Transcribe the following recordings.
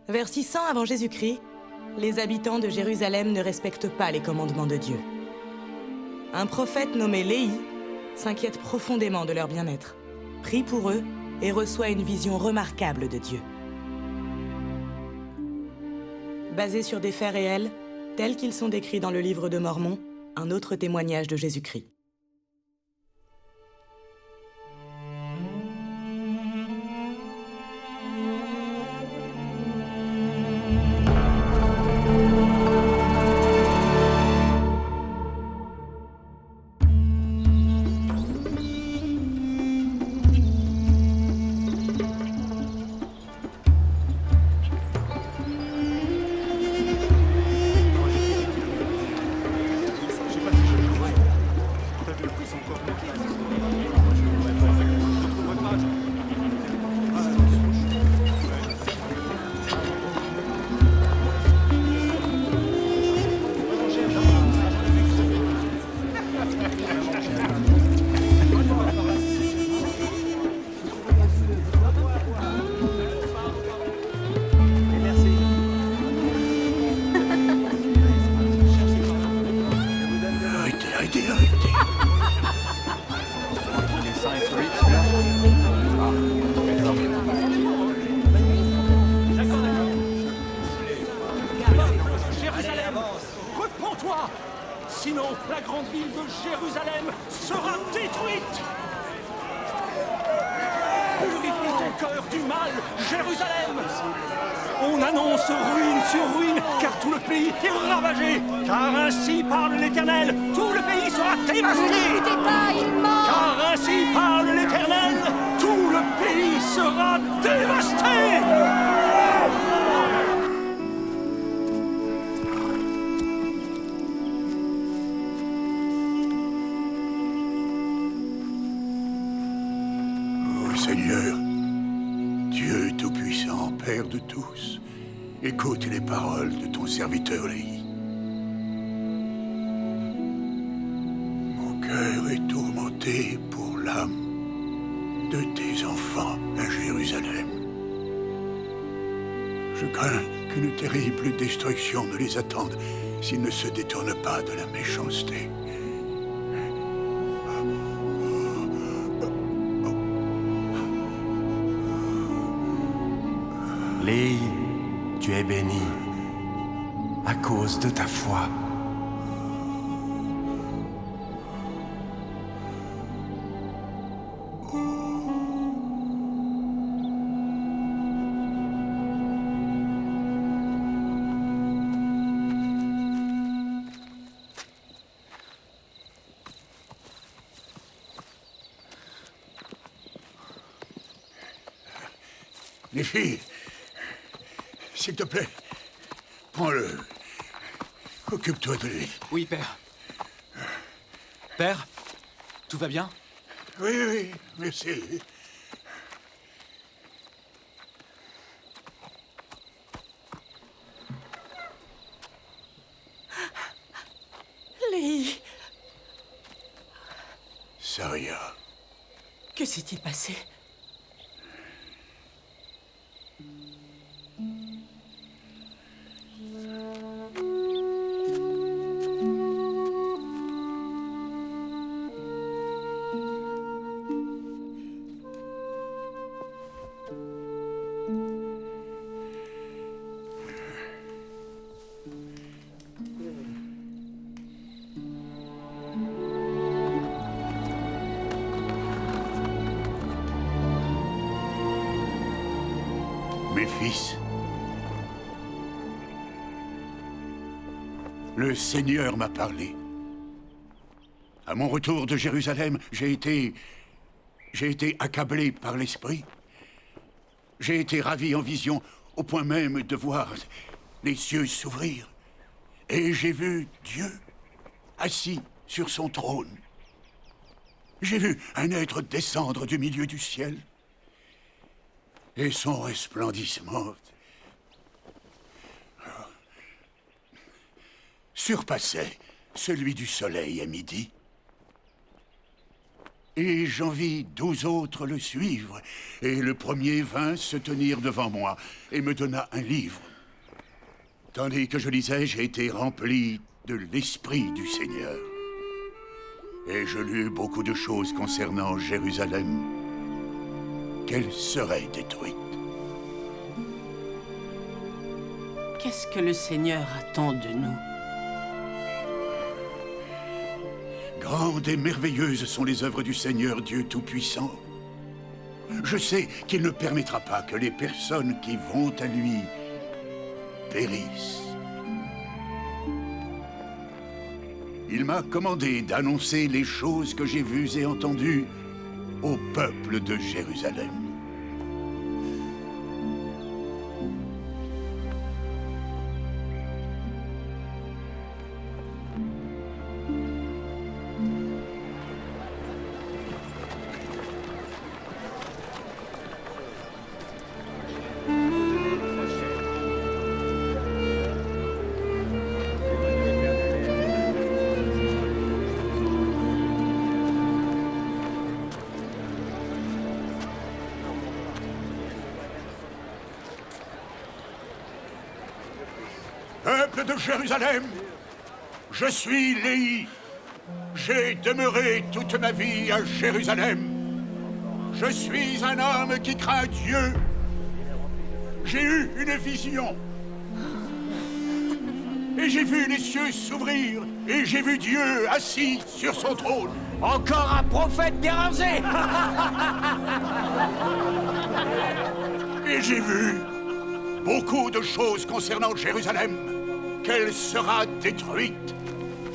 Vers 600 avant Jésus-Christ, les habitants de Jérusalem ne respectent pas les commandements de Dieu. Un prophète nommé Léhi s'inquiète profondément de leur bien-être, prie pour eux et reçoit une vision remarquable de Dieu. Basé sur des faits réels, tels qu'ils sont décrits dans le livre de Mormon, un autre témoignage de Jésus-Christ. Sinon, la grande ville de Jérusalem sera détruite. Purifie ton cœur du mal, Jérusalem. On annonce ruine sur ruine, car tout le pays est ravagé. Car ainsi parle l'Éternel, tout le pays sera dévasté. Ne l'écoutez pas, il ment. Car ainsi parle l'Éternel, tout le pays sera dévasté. Seigneur, Dieu Tout-Puissant, Père de tous, écoute les paroles de ton serviteur Léhi. Mon cœur est tourmenté pour l'âme de tes enfants à Jérusalem. Je crains qu'une terrible destruction ne les attende s'ils ne se détournent pas de la méchanceté. Léhi, tu es béni à cause de ta foi. Les filles, s'il te plaît, prends-le. Occupe-toi de lui. Oui, père. Père, tout va bien? Oui, merci. Léhi, Saria. que s'est-il passé? Mes fils, le Seigneur m'a parlé. À mon retour de Jérusalem, j'ai été accablé par l'Esprit. J'ai été ravi en vision, au point même de voir les cieux s'ouvrir. Et j'ai vu Dieu assis sur son trône. J'ai vu un être descendre du milieu du ciel. Et son resplendissement surpassait celui du soleil à midi. Et j'en vis 12 autres le suivre. Et le premier vint se tenir devant moi et me donna un livre. Tandis que je lisais, j'ai été rempli de l'Esprit du Seigneur. Et je lus beaucoup de choses concernant Jérusalem, qu'elle serait détruite. Qu'est-ce que le Seigneur attend de nous? Grandes et merveilleuses sont les œuvres du Seigneur Dieu Tout-Puissant. Je sais qu'il ne permettra pas que les personnes qui vont à lui périssent. Il m'a commandé d'annoncer les choses que j'ai vues et entendues au peuple de Jérusalem. Peuple de Jérusalem, je suis Léhi. J'ai demeuré toute ma vie à Jérusalem. Je suis un homme qui craint Dieu. J'ai eu une vision. Et j'ai vu les cieux s'ouvrir. Et j'ai vu Dieu assis sur son trône. Encore un prophète dérangé. Et j'ai vu beaucoup de choses concernant Jérusalem, qu'elle sera détruite,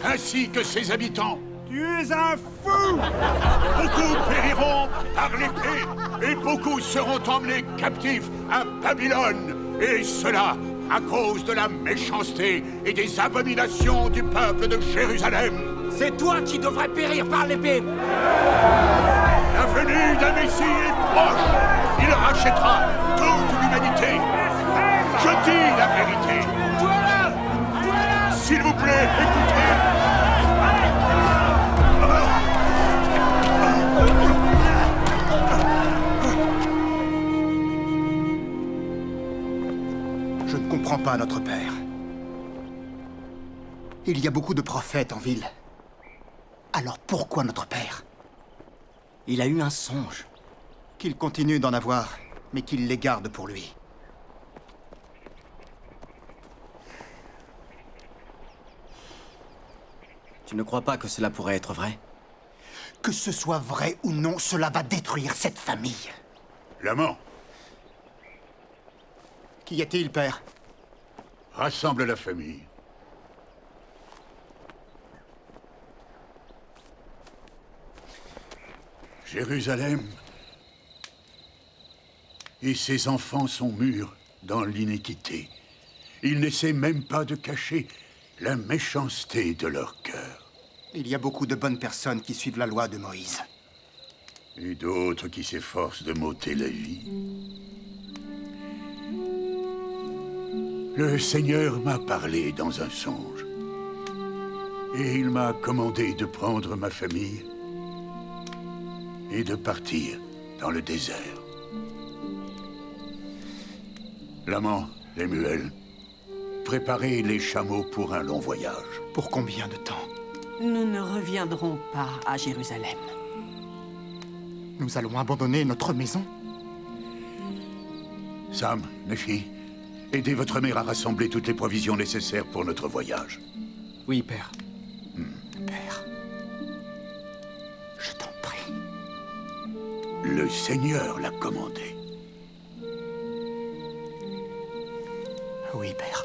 ainsi que ses habitants. Tu es un fou. Beaucoup périront par l'épée, et beaucoup seront emmenés captifs à Babylone, et cela à cause de la méchanceté et des abominations du peuple de Jérusalem. C'est toi qui devrais périr par l'épée. La venue d'un Messie est proche. Il rachètera toute l'humanité. Je dis la vérité. S'il vous plaît, écoutez. Je ne comprends pas notre père. Il y a beaucoup de prophètes en ville. Alors pourquoi notre père? Il a eu un songe. Qu'il continue d'en avoir, mais qu'il les garde pour lui. Tu ne crois pas que cela pourrait être vrai? Que ce soit vrai ou non, cela va détruire cette famille. L'amant, Qu'y a-t-il, père? rassemble la famille. Jérusalem et ses enfants sont mûrs dans l'iniquité. Ils n'essaient même pas de cacher la méchanceté de leur cœur. Il y a beaucoup de bonnes personnes qui suivent la loi de Moïse. Et d'autres qui s'efforcent de m'ôter la vie. Le Seigneur m'a parlé dans un songe. Et il m'a commandé de prendre ma famille et de partir dans le désert. L'amant, Lemuel, préparez les chameaux pour un long voyage. Pour combien de temps? Nous ne reviendrons pas à Jérusalem. Nous allons abandonner notre maison? Sam, Nephi, aidez votre mère à rassembler toutes les provisions nécessaires pour notre voyage. Oui, père. Père, je t'en prie. Le Seigneur l'a commandé. Oui, père.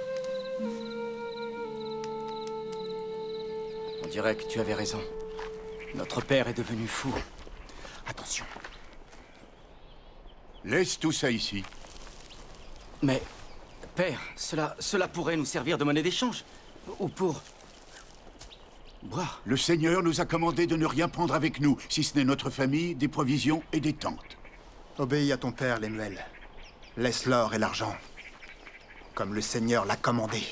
On dirait que tu avais raison. Notre père est devenu fou. Attention. Laisse tout ça ici. Mais, père, cela pourrait nous servir de monnaie d'échange. Ou pour... boire. Le Seigneur nous a commandé de ne rien prendre avec nous, si ce n'est notre famille, des provisions et des tentes. Obéis à ton père, Lemuel. Laisse l'or et l'argent, comme le Seigneur l'a commandé.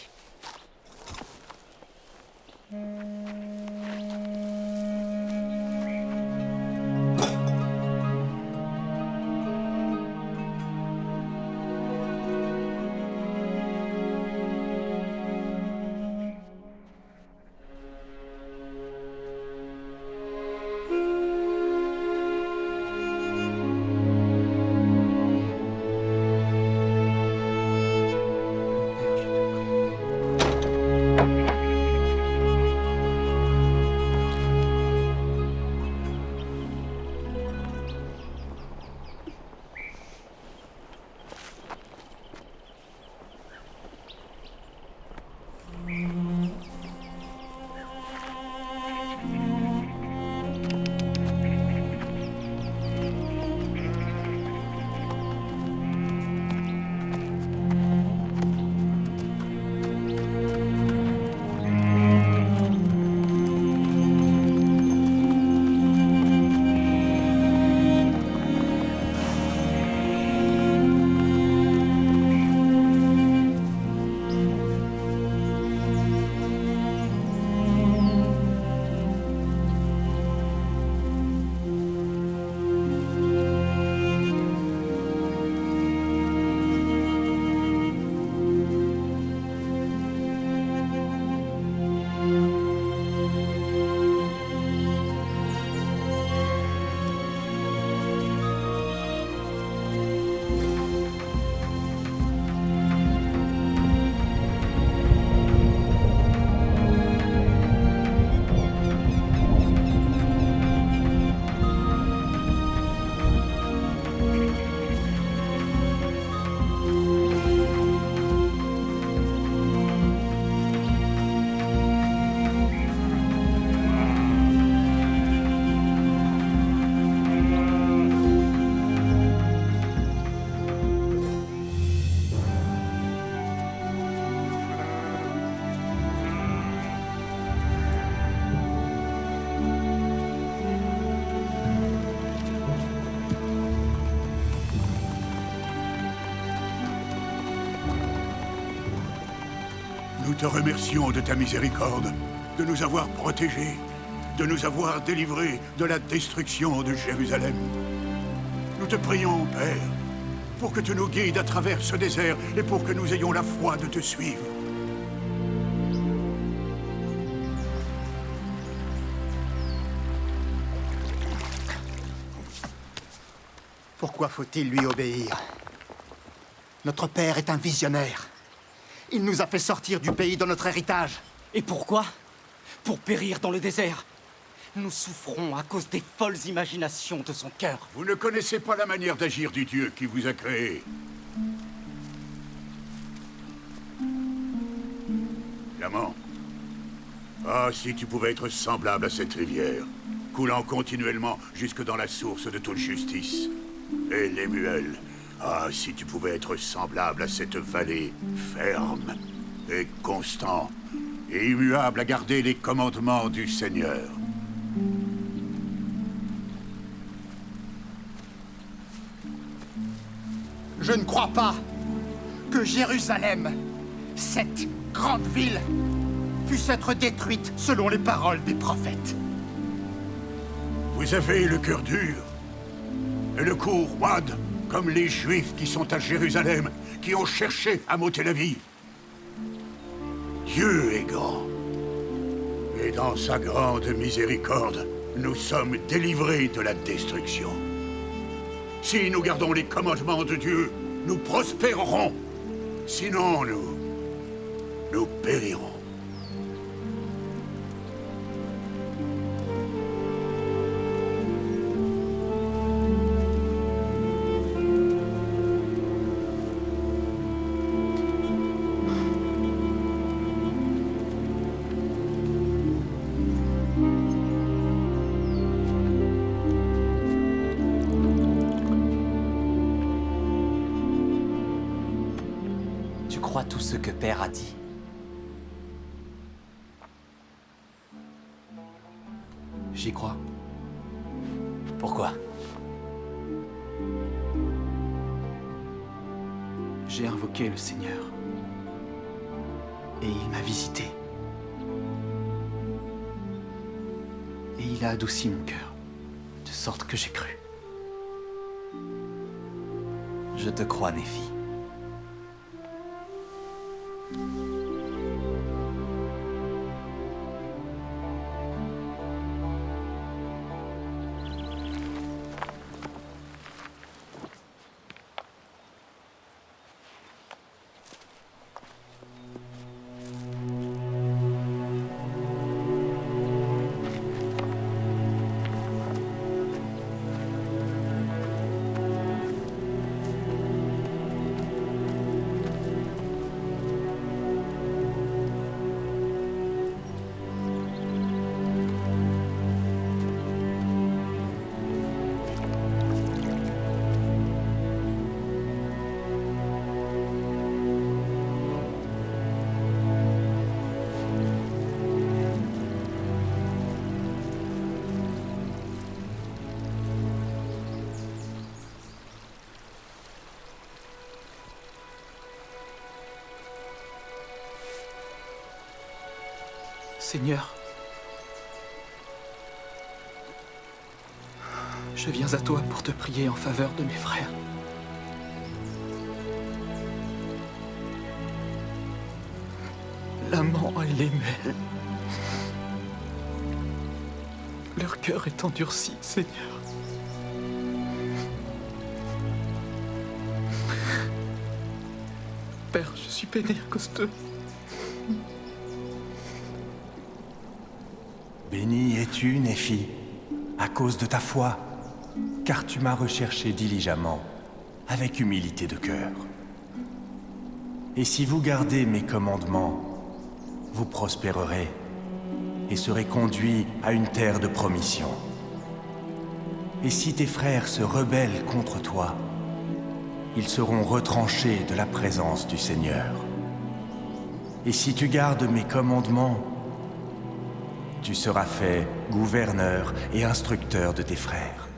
Nous te remercions de ta miséricorde, de nous avoir protégés, de nous avoir délivrés de la destruction de Jérusalem. Nous te prions, Père, pour que tu nous guides à travers ce désert et pour que nous ayons la foi de te suivre. Pourquoi faut-il lui obéir? Notre père est un visionnaire. Il nous a fait sortir du pays de notre héritage. Et pourquoi? Pour périr dans le désert. Nous souffrons à cause des folles imaginations de son cœur. Vous ne connaissez pas la manière d'agir du Dieu qui vous a créé. Flamand. Ah, si tu pouvais être semblable à cette rivière, coulant continuellement jusque dans la source de toute justice. Et Lemuel. Ah, si tu pouvais être semblable à cette vallée, ferme et constant, et immuable à garder les commandements du Seigneur. Je ne crois pas que Jérusalem, cette grande ville, puisse être détruite selon les paroles des prophètes. Vous avez le cœur dur et le cou roide, comme les Juifs qui sont à Jérusalem, qui ont cherché à m'ôter la vie. Dieu est grand. Et dans sa grande miséricorde, nous sommes délivrés de la destruction. Si nous gardons les commandements de Dieu, nous prospérerons. Sinon, nous périrons. Tu crois tout ce que Père a dit? J'y crois. Pourquoi? J'ai invoqué le Seigneur. Et il m'a visité. Et il a adouci mon cœur, de sorte que j'ai cru. Je te crois, Néphi. Seigneur, je viens à toi pour te prier en faveur de mes frères. L'amant et Lemuel. Leur cœur est endurci, Seigneur. Père, je suis peiné à cause d'eux. Béni es-tu, Néphi, à cause de ta foi, car tu m'as recherché diligemment, avec humilité de cœur. Et si vous gardez mes commandements, vous prospérerez et serez conduits à une terre de promission. Et si tes frères se rebellent contre toi, ils seront retranchés de la présence du Seigneur. Et si tu gardes mes commandements, tu seras fait gouverneur et instructeur de tes frères.